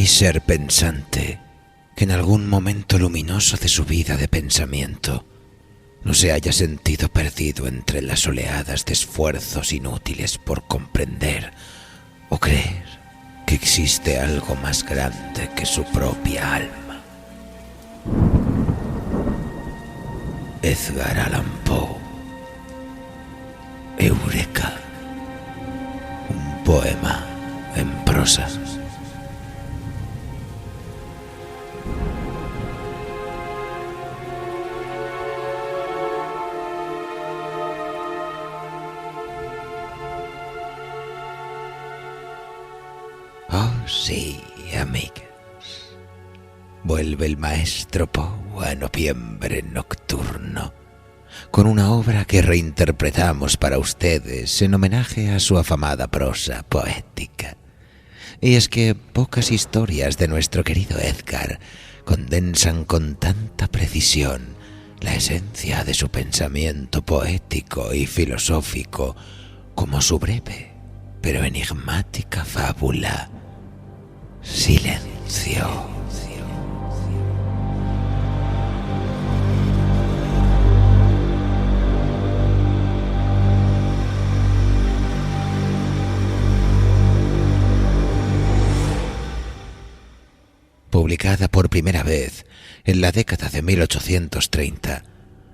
Hay ser pensante que en algún momento luminoso de su vida de pensamiento no se haya sentido perdido entre las oleadas de esfuerzos inútiles por comprender o creer que existe algo más grande que su propia alma. Edgar Allan Poe. Eureka. Un poema en prosa. Oh, sí, amigas. Vuelve el maestro Poe a Noviembre Nocturno, con una obra que reinterpretamos para ustedes en homenaje a su afamada prosa poética. Y es que pocas historias de nuestro querido Edgar condensan con tanta precisión la esencia de su pensamiento poético y filosófico como su breve pero enigmática fábula Silencio. Publicada por primera vez en la década de 1830,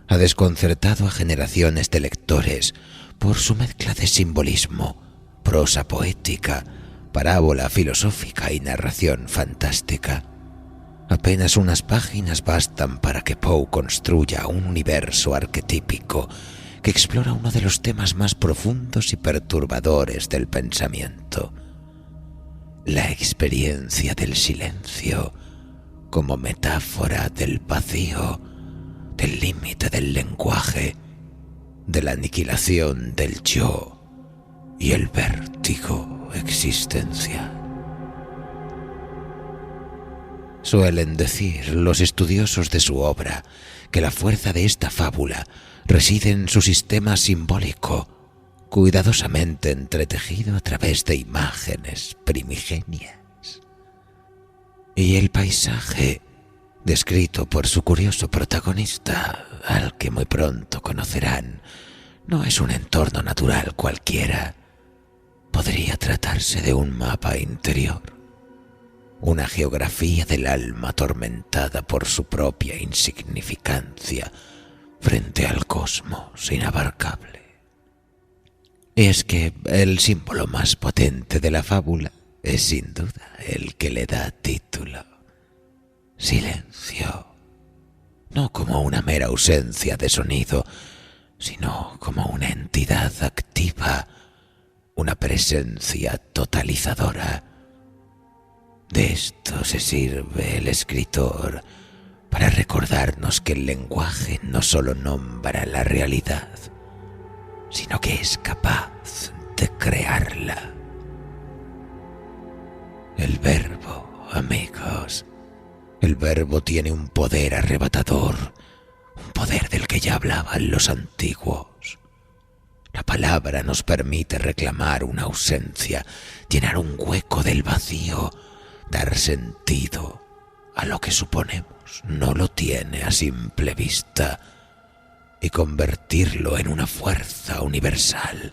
ha desconcertado a generaciones de lectores por su mezcla de simbolismo, prosa poética, parábola filosófica y narración fantástica. Apenas unas páginas bastan para que Poe construya un universo arquetípico que explora uno de los temas más profundos y perturbadores del pensamiento: la experiencia del silencio como metáfora del vacío, del límite del lenguaje, de la aniquilación del yo y el vértigo existencial. Suelen decir los estudiosos de su obra que la fuerza de esta fábula reside en su sistema simbólico, cuidadosamente entretejido a través de imágenes primigenias. Y el paisaje, descrito por su curioso protagonista, al que muy pronto conocerán, no es un entorno natural cualquiera. Podría tratarse de un mapa interior, una geografía del alma atormentada por su propia insignificancia frente al cosmos inabarcable. Y es que el símbolo más potente de la fábula es sin duda el que le da título: silencio. No como una mera ausencia de sonido, sino como una entidad activa, una presencia totalizadora. De esto se sirve el escritor para recordarnos que el lenguaje no solo nombra la realidad, sino que es capaz de crearla. El verbo, amigos, el verbo tiene un poder arrebatador, un poder del que ya hablaban los antiguos. La palabra nos permite reclamar una ausencia, llenar un hueco del vacío, dar sentido a lo que suponemos no lo tiene a simple vista y convertirlo en una fuerza universal,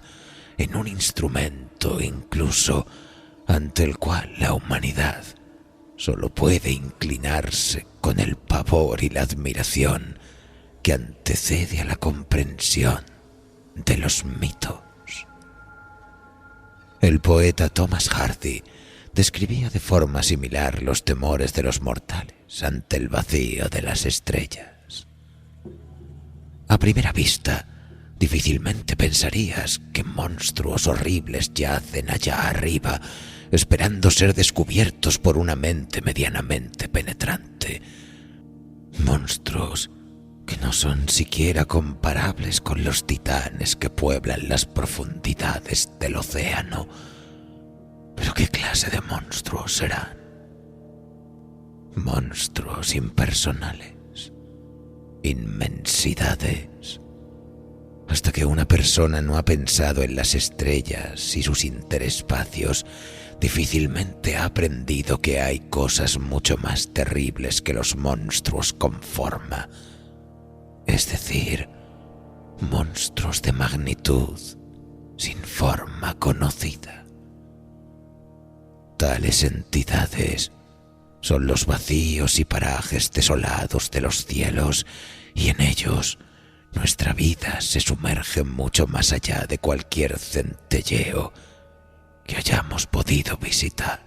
en un instrumento incluso ante el cual la humanidad solo puede inclinarse con el pavor y la admiración que antecede a la comprensión de los mitos. El poeta Thomas Hardy describía de forma similar los temores de los mortales ante el vacío de las estrellas. A primera vista, difícilmente pensarías que monstruos horribles yacen allá arriba, esperando ser descubiertos por una mente medianamente penetrante. Monstruos que no son siquiera comparables con los titanes que pueblan las profundidades del océano. ¿Pero qué clase de monstruos serán? Monstruos impersonales, inmensidades. Hasta que una persona no ha pensado en las estrellas y sus interespacios, difícilmente ha aprendido que hay cosas mucho más terribles que los monstruos con forma, es decir, monstruos de magnitud sin forma conocida. Tales entidades son los vacíos y parajes desolados de los cielos, y en ellos nuestra vida se sumerge mucho más allá de cualquier centelleo que hayamos podido visitar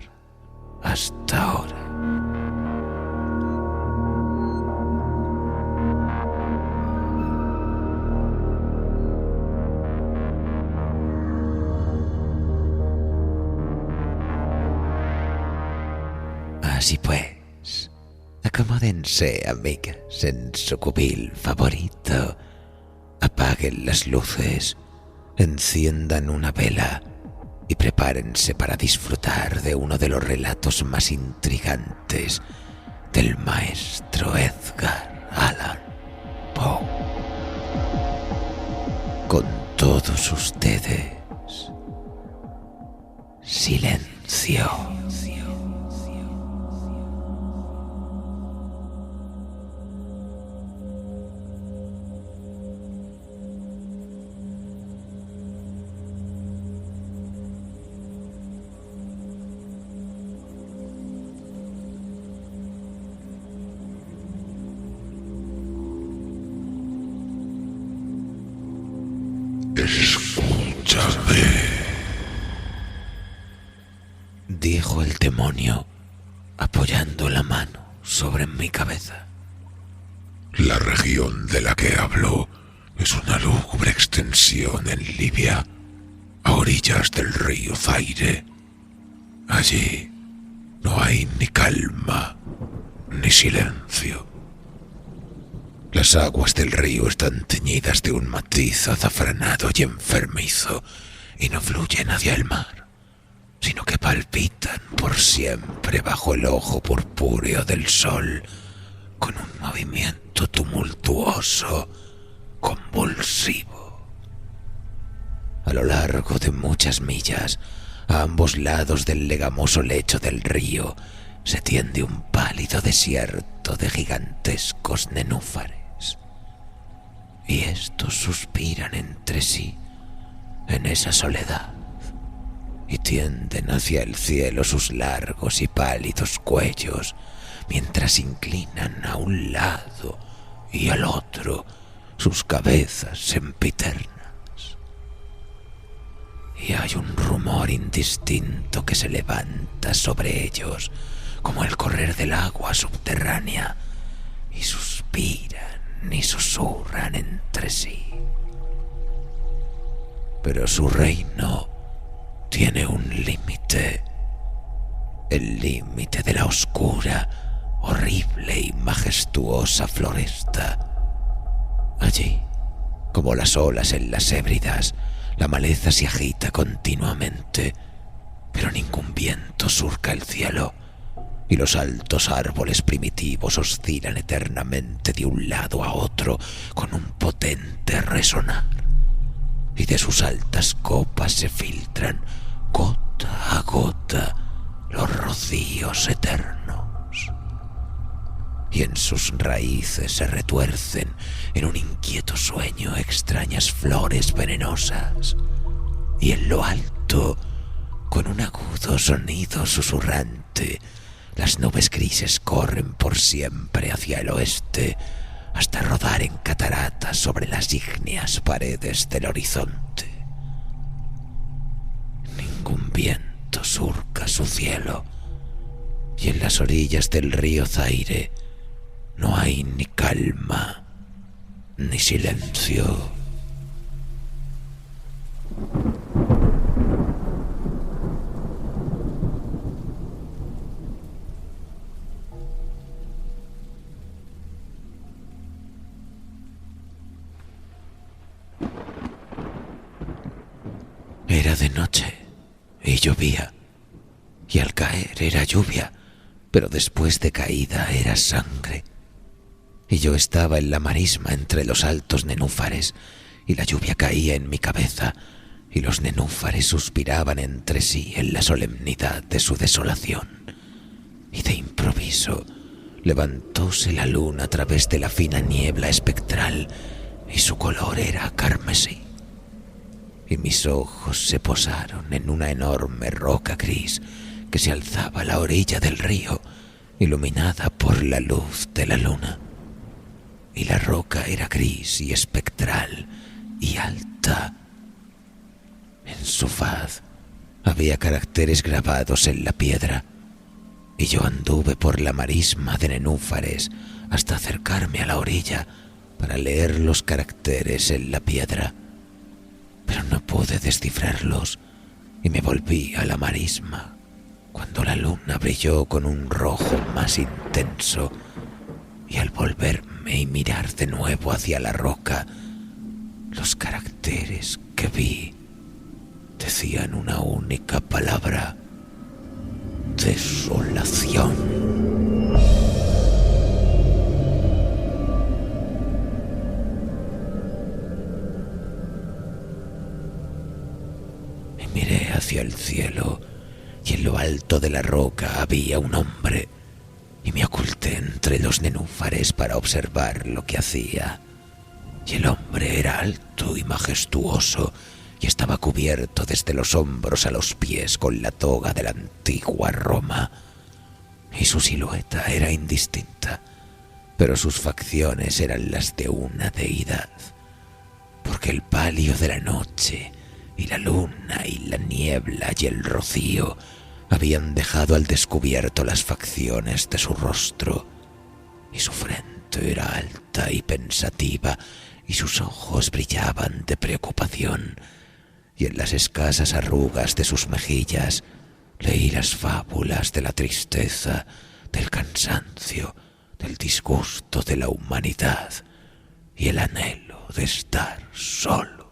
hasta ahora. Así pues, acomódense, amigas, en su cubil favorito, apaguen las luces, enciendan una vela y prepárense para disfrutar de uno de los relatos más intrigantes del maestro Edgar Allan Poe. Con todos ustedes, silencio. Escúchame, dijo el demonio, apoyando la mano sobre mi cabeza. la región de la que hablo es una lúgubre extensión en Libia, a orillas del río Zaire. Allí no hay ni calma ni silencio. Las aguas del río están teñidas de un matiz azafranado y enfermizo, y no fluyen hacia el mar, sino que palpitan por siempre bajo el ojo purpúreo del sol, con un movimiento tumultuoso, convulsivo. A lo largo de muchas millas, a ambos lados del legamoso lecho del río, se tiende un pálido desierto de gigantescos nenúfares. Y estos suspiran entre sí en esa soledad y tienden hacia el cielo sus largos y pálidos cuellos, mientras inclinan a un lado y al otro sus cabezas sempiternas. Y hay un rumor indistinto que se levanta sobre ellos, como el correr del agua subterránea, y suspiran y susurran entre sí. Pero su reino tiene un límite, el límite de la oscura, horrible y majestuosa floresta. Allí, como las olas en las Hébridas, la maleza se agita continuamente, pero ningún viento surca el cielo, y los altos árboles primitivos oscilan eternamente de un lado a otro con un potente resonar, y de sus altas copas se filtran, gota a gota, los rocíos eternos. Y en sus raíces se retuercen en un inquieto sueño extrañas flores venenosas, y en lo alto, con un agudo sonido susurrante, las nubes grises corren por siempre hacia el oeste, hasta rodar en cataratas sobre las ígneas paredes del horizonte. Ningún viento surca su cielo, y en las orillas del río Zaire no hay ni calma ni silencio. Era de noche y llovía, y al caer era lluvia, pero después de caída era sangre. Y yo estaba en la marisma entre los altos nenúfares, y la lluvia caía en mi cabeza, y los nenúfares suspiraban entre sí en la solemnidad de su desolación. Y de improviso levantóse la luna a través de la fina niebla espectral, y su color era carmesí. Y mis ojos se posaron en una enorme roca gris que se alzaba a la orilla del río, iluminada por la luz de la luna. Y la roca era gris y espectral y alta. En su faz había caracteres grabados en la piedra, y yo anduve por la marisma de nenúfares hasta acercarme a la orilla para leer los caracteres en la piedra, pero no pude descifrarlos y me volví a la marisma cuando la luna brilló con un rojo más intenso, y al volverme y mirar de nuevo hacia la roca, los caracteres que vi decían una única palabra: desolación. Y miré hacia el cielo, y en lo alto de la roca había un hombre, y me oculté entre los nenúfares para observar lo que hacía. Y el hombre era alto y majestuoso, y estaba cubierto desde los hombros a los pies con la toga de la antigua Roma, y su silueta era indistinta, pero sus facciones eran las de una deidad, porque el palio de la noche y la luna y la niebla y el rocío habían dejado al descubierto las facciones de su rostro, y su frente era alta y pensativa, y sus ojos brillaban de preocupación, y en las escasas arrugas de sus mejillas leí las fábulas de la tristeza, del cansancio, del disgusto de la humanidad y el anhelo de estar solo.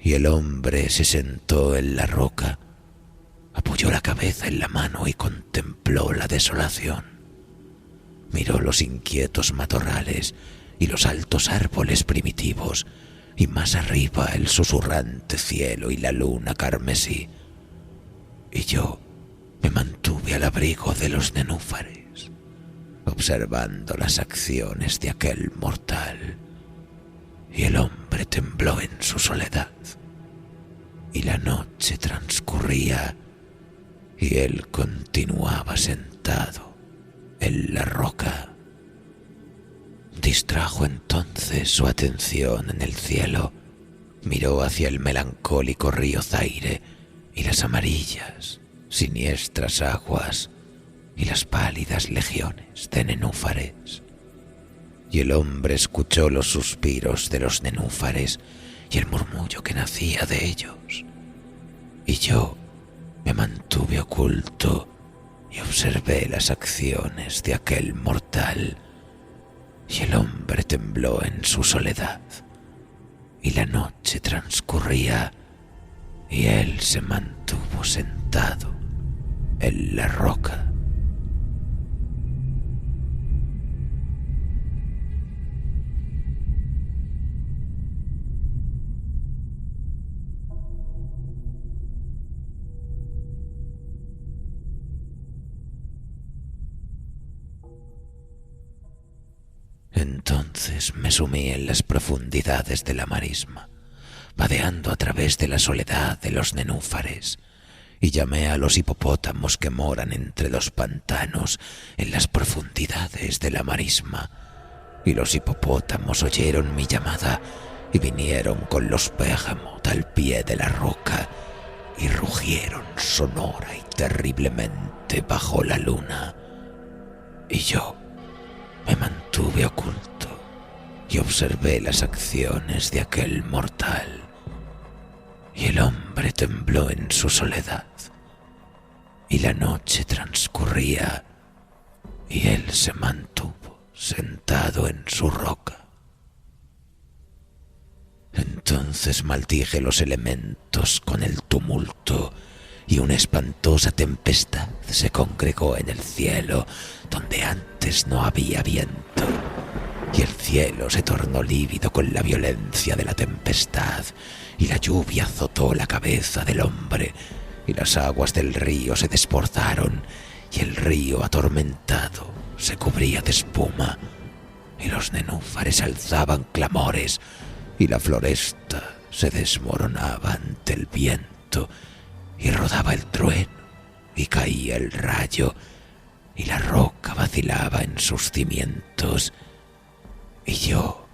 Y el hombre se sentó en la roca, apoyó la cabeza en la mano y contempló la desolación. Miró los inquietos matorrales y los altos árboles primitivos, y más arriba el susurrante cielo y la luna carmesí. Y yo me mantuve al abrigo de los nenúfares, observando las acciones de aquel mortal. Y el hombre tembló en su soledad, y la noche transcurría, y él continuaba sentado en la roca. Distrajo entonces su atención en el cielo, miró hacia el melancólico río Zaire y las amarillas, siniestras aguas y las pálidas legiones de nenúfares. Y el hombre escuchó los suspiros de los nenúfares y el murmullo que nacía de ellos. Y yo me mantuve oculto y observé las acciones de aquel mortal. Y el hombre tembló en su soledad, y la noche transcurría, y él se mantuvo sentado en la roca. Entonces me sumí en las profundidades de la marisma, vadeando a través de la soledad de los nenúfares, y llamé a los hipopótamos que moran entre los pantanos en las profundidades de la marisma, y los hipopótamos oyeron mi llamada y vinieron con los Behemoth al pie de la roca y rugieron sonora y terriblemente bajo la luna. Y yo me mantuve oculto y observé las acciones de aquel mortal. Y el hombre tembló en su soledad, y la noche transcurría, y él se mantuvo sentado en su roca. Entonces maldije los elementos con el tumulto, y una espantosa tempestad se congregó en el cielo donde antes no había viento, y el cielo se tornó lívido con la violencia de la tempestad, y la lluvia azotó la cabeza del hombre, y las aguas del río se desbordaron, y el río atormentado se cubría de espuma, y los nenúfares alzaban clamores, y la floresta se desmoronaba ante el viento, y rodaba el trueno, y caía el rayo, y la roca vacilaba en sus cimientos, y yo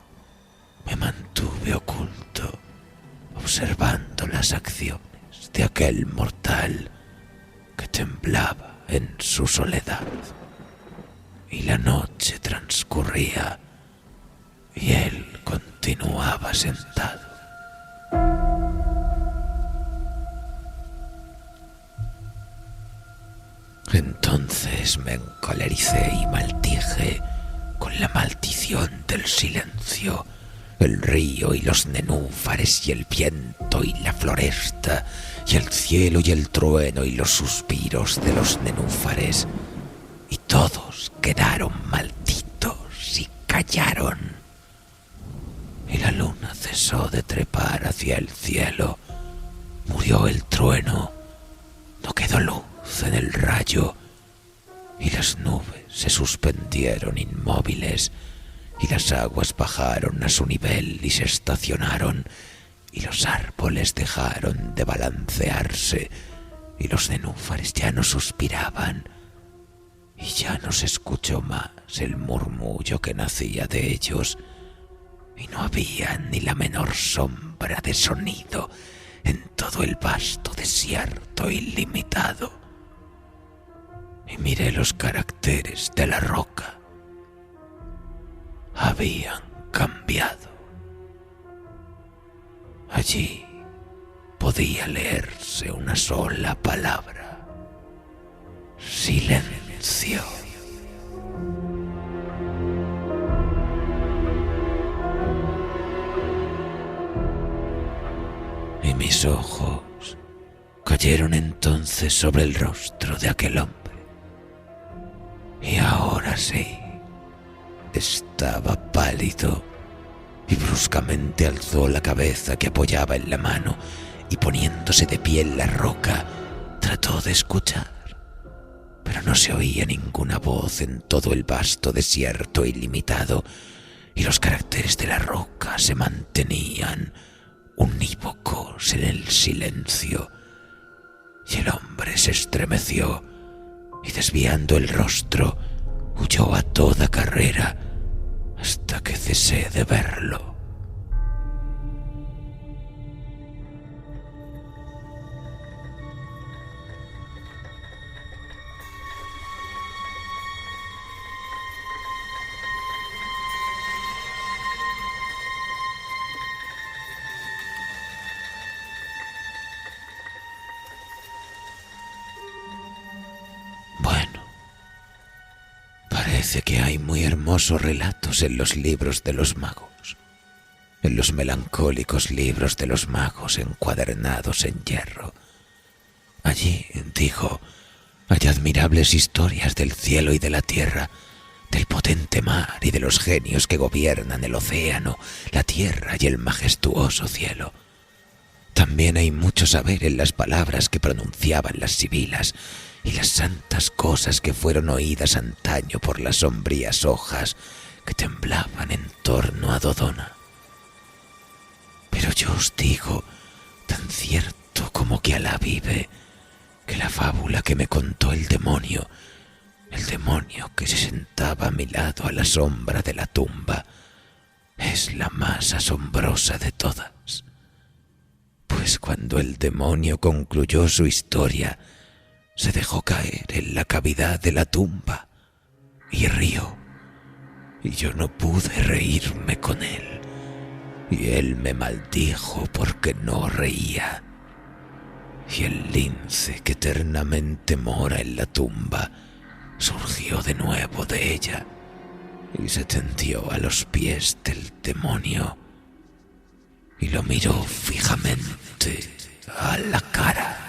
me mantuve oculto, observando las acciones de aquel mortal que temblaba en su soledad. Y la noche transcurría, y él continuaba sentado. Entonces me encolericé y maldije con la maldición del silencio, el río y los nenúfares y el viento y la floresta y el cielo y el trueno y los suspiros de los nenúfares, y todos quedaron malditos y callaron. Y la luna cesó de trepar hacia el cielo, murió el trueno, no quedó luz en el rayo, y las nubes se suspendieron inmóviles, y las aguas bajaron a su nivel y se estacionaron, y los árboles dejaron de balancearse, y los nenúfares ya no suspiraban, y ya no se escuchó más el murmullo que nacía de ellos, y no había ni la menor sombra de sonido en todo el vasto desierto ilimitado. Y miré los caracteres de la roca. Habían cambiado. Allí podía leerse una sola palabra: silencio. Y mis ojos cayeron entonces sobre el rostro de aquel hombre. Y ahora sí, estaba pálido, y bruscamente alzó la cabeza que apoyaba en la mano, y poniéndose de pie en la roca, trató de escuchar. Pero no se oía ninguna voz en todo el vasto desierto ilimitado, y los caracteres de la roca se mantenían unívocos en el silencio. Y el hombre se estremeció, y desviando el rostro, huyó a toda carrera hasta que cesé de verlo. Parece que hay muy hermosos relatos en los libros de los magos, en los melancólicos libros de los magos encuadernados en hierro. Allí, dijo, hay admirables historias del cielo y de la tierra, del potente mar y de los genios que gobiernan el océano, la tierra y el majestuoso cielo. También hay mucho saber en las palabras que pronunciaban las sibilas y las santas cosas que fueron oídas antaño por las sombrías hojas que temblaban en torno a Dodona. Pero yo os digo, tan cierto como que Alá vive, que la fábula que me contó el demonio que se sentaba a mi lado a la sombra de la tumba, es la más asombrosa de todas. Pues cuando el demonio concluyó su historia, se dejó caer en la cavidad de la tumba y rió, y yo no pude reírme con él, y él me maldijo porque no reía. Y el lince que eternamente mora en la tumba surgió de nuevo de ella y se tendió a los pies del demonio y lo miró fijamente a la cara.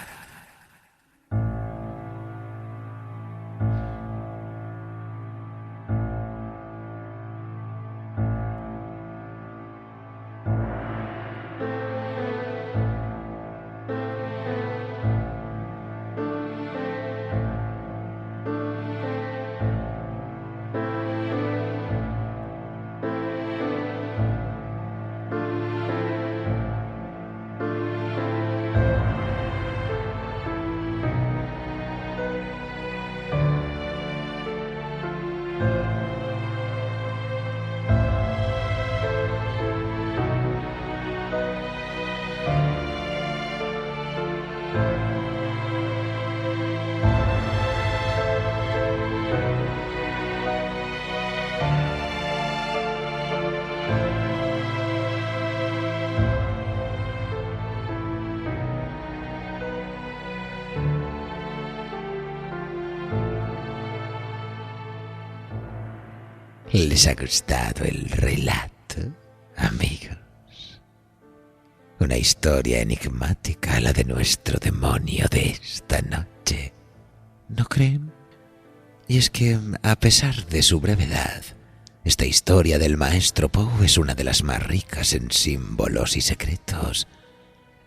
¿Les ha gustado el relato, amigos? Una historia enigmática, la de nuestro demonio de esta noche, ¿no creen? Y es que, a pesar de su brevedad, esta historia del maestro Poe es una de las más ricas en símbolos y secretos,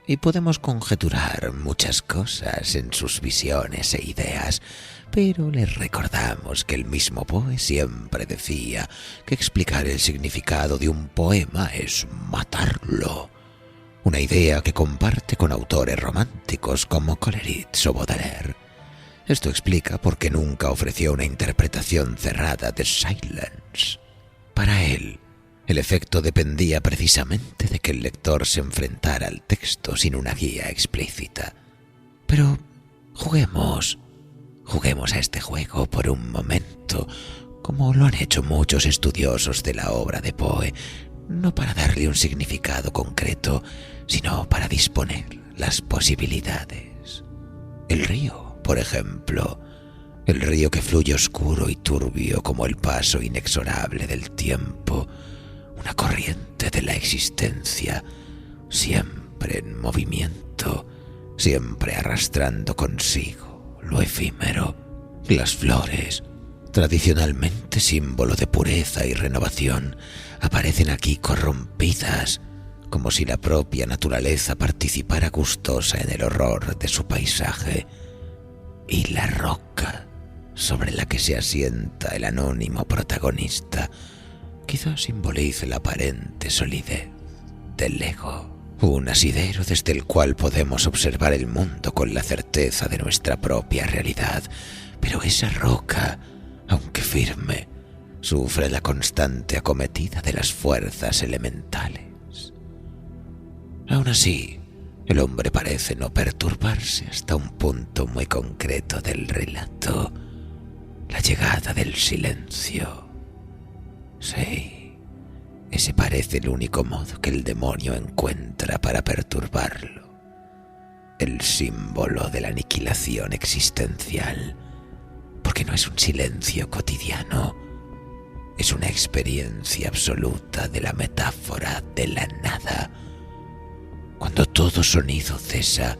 y podemos conjeturar muchas cosas en sus visiones e ideas, pero les recordamos que el mismo Poe siempre decía que explicar el significado de un poema es matarlo. Una idea que comparte con autores románticos como Coleridge o Baudelaire. Esto explica por qué nunca ofreció una interpretación cerrada de Silence. Para él, el efecto dependía precisamente de que el lector se enfrentara al texto sin una guía explícita. Pero juguemos a este juego por un momento, como lo han hecho muchos estudiosos de la obra de Poe, no para darle un significado concreto, sino para disponer las posibilidades. El río, por ejemplo, el río que fluye oscuro y turbio como el paso inexorable del tiempo, una corriente de la existencia, siempre en movimiento, siempre arrastrando consigo lo efímero. Las flores, tradicionalmente símbolo de pureza y renovación, aparecen aquí corrompidas, como si la propia naturaleza participara gustosa en el horror de su paisaje. Y la roca sobre la que se asienta el anónimo protagonista quizás simbolice la aparente solidez del ego. Un asidero desde el cual podemos observar el mundo con la certeza de nuestra propia realidad, pero esa roca, aunque firme, sufre la constante acometida de las fuerzas elementales. Aún así, el hombre parece no perturbarse hasta un punto muy concreto del relato: la llegada del silencio. Sí, ese parece el único modo que el demonio encuentra para perturbarlo. El símbolo de la aniquilación existencial, porque no es un silencio cotidiano, es una experiencia absoluta de la metáfora de la nada. Cuando todo sonido cesa,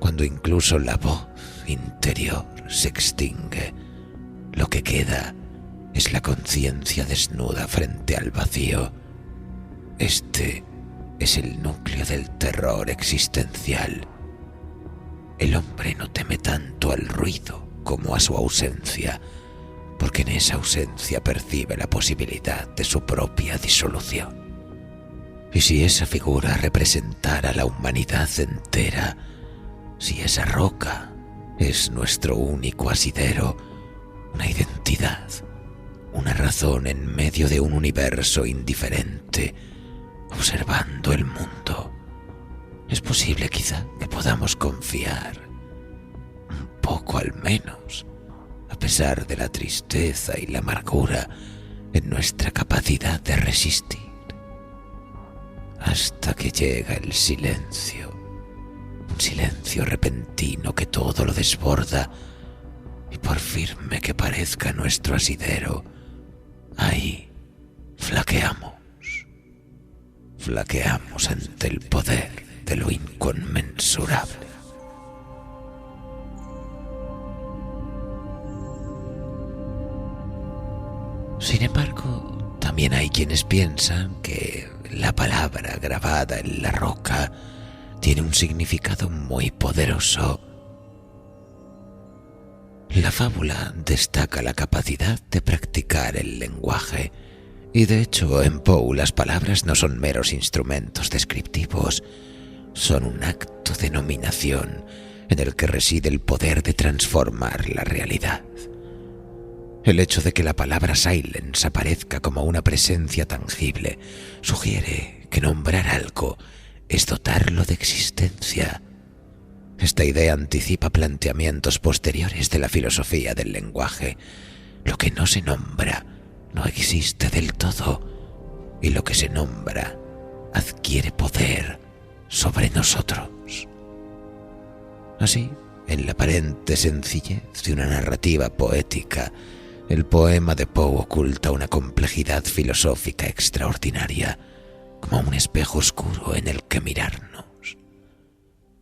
cuando incluso la voz interior se extingue, lo que queda es la conciencia desnuda frente al vacío. Este es el núcleo del terror existencial. El hombre no teme tanto al ruido como a su ausencia, porque en esa ausencia percibe la posibilidad de su propia disolución. Y si esa figura representara la humanidad entera, si esa roca es nuestro único asidero, una identidad, una razón en medio de un universo indiferente, observando el mundo, es posible quizá que podamos confiar, un poco al menos, a pesar de la tristeza y la amargura, en nuestra capacidad de resistir. Hasta que llega el silencio, un silencio repentino que todo lo desborda, y por firme que parezca nuestro asidero, ahí flaqueamos ante el poder de lo inconmensurable. Sin embargo, también hay quienes piensan que la palabra grabada en la roca tiene un significado muy poderoso. La fábula destaca la capacidad de practicar el lenguaje, y de hecho en Poe las palabras no son meros instrumentos descriptivos, son un acto de nominación en el que reside el poder de transformar la realidad. El hecho de que la palabra silence aparezca como una presencia tangible sugiere que nombrar algo es dotarlo de existencia. Esta idea anticipa planteamientos posteriores de la filosofía del lenguaje. Lo que no se nombra no existe del todo, y lo que se nombra adquiere poder sobre nosotros. Así, en la aparente sencillez de una narrativa poética, El poema de Poe oculta una complejidad filosófica extraordinaria, como un espejo oscuro en el que mirarnos.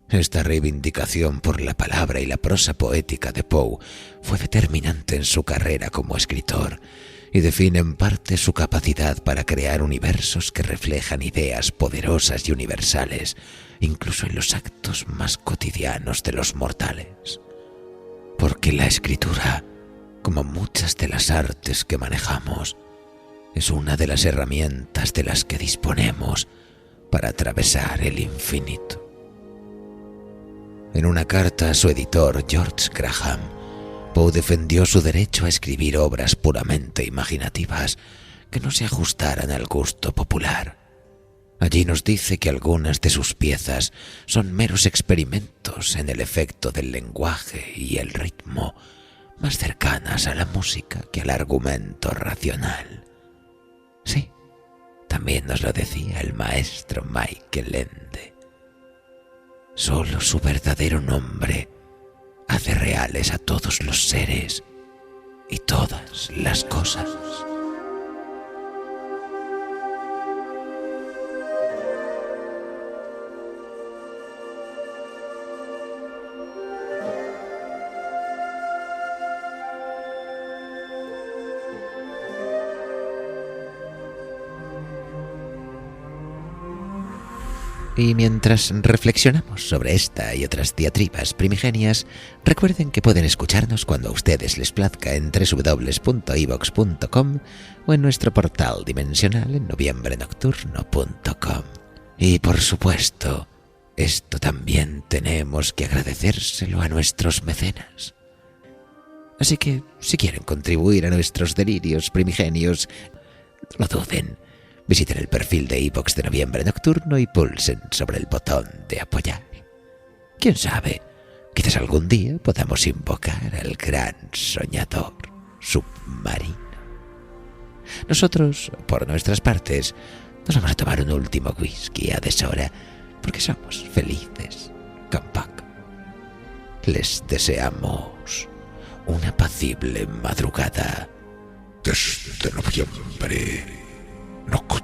Esta reivindicación por la palabra y la prosa poética de Poe fue determinante en su carrera como escritor y define en parte su capacidad para crear universos que reflejan ideas poderosas y universales, incluso en los actos más cotidianos de los mortales. Porque la escritura, como muchas de las artes que manejamos, es una de las herramientas de las que disponemos para atravesar el infinito. En una carta a su editor, George Graham, Poe defendió su derecho a escribir obras puramente imaginativas que no se ajustaran al gusto popular. Allí nos dice que algunas de sus piezas son meros experimentos en el efecto del lenguaje y el ritmo, más cercanas a la música que al argumento racional. Sí, también nos lo decía el maestro Michael Ende. Solo su verdadero nombre hace reales a todos los seres y todas las cosas. Y mientras reflexionamos sobre esta y otras diatribas primigenias, recuerden que pueden escucharnos cuando a ustedes les plazca en www.evox.com o en nuestro portal dimensional en noviembrenocturno.com. Y por supuesto, esto también tenemos que agradecérselo a nuestros mecenas. Así que, si quieren contribuir a nuestros delirios primigenios, no lo duden. Visiten el perfil de iVoox de Noviembre Nocturno y pulsen sobre el botón de apoyar. ¿Quién sabe? Quizás algún día podamos invocar al gran soñador submarino. Nosotros, por nuestras partes, nos vamos a tomar un último whisky a deshora, porque somos felices con poco. Les deseamos una apacible madrugada desde Noviembre Nocturno.